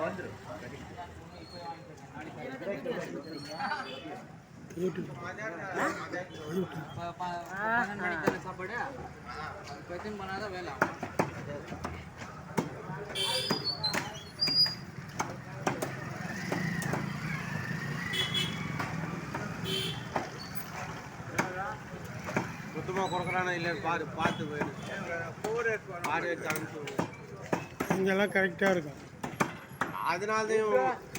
வந்துடும் சாப்பாடு இப்போ பண்ணாதான் வேலை ஆகும். சுத்தமாக கொடுக்குறானா இல்லைன்னு பாரு, பார்த்து போயிடு. பாரு எடுத்து இங்கெல்லாம் கரெக்டாக இருக்கும். அதனால தான்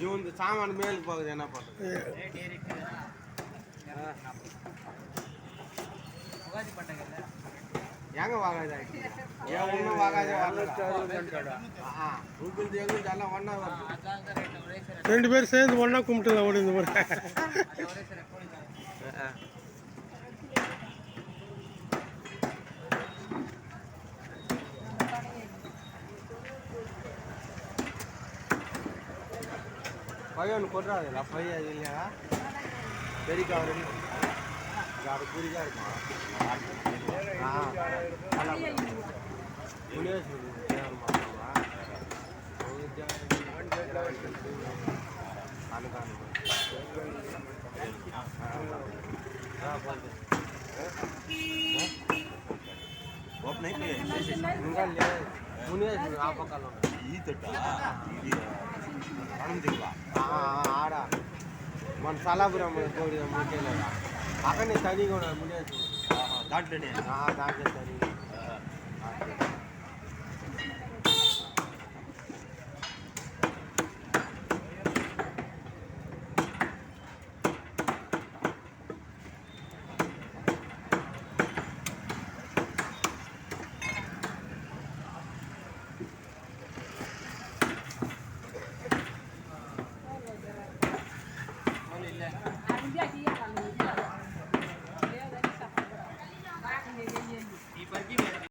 இவன் இந்த சாமான மேலுக்கு போகுது. என்ன பண்ணுறது? எங்க வாகாது ஏன் ஒன்றும் வாகாதே உங்களுக்கு எங்களுக்கு எல்லாம் ஒன்றா வரும். 2 பேர் சேர்ந்து ஒன்றா கும்பிட்டுலாம் ஓடி இந்த மாதிரி. பையன் கொட்டுறாதுல்ல பையன் அது இல்லையா பெரிக்கா அவரு அது குறிக்காக இருக்கும். ఆడ మన సలాపురం తోడి ముఖ్యంగా అక్కడనే తని కూడా ముందే దాంట్లోనే తని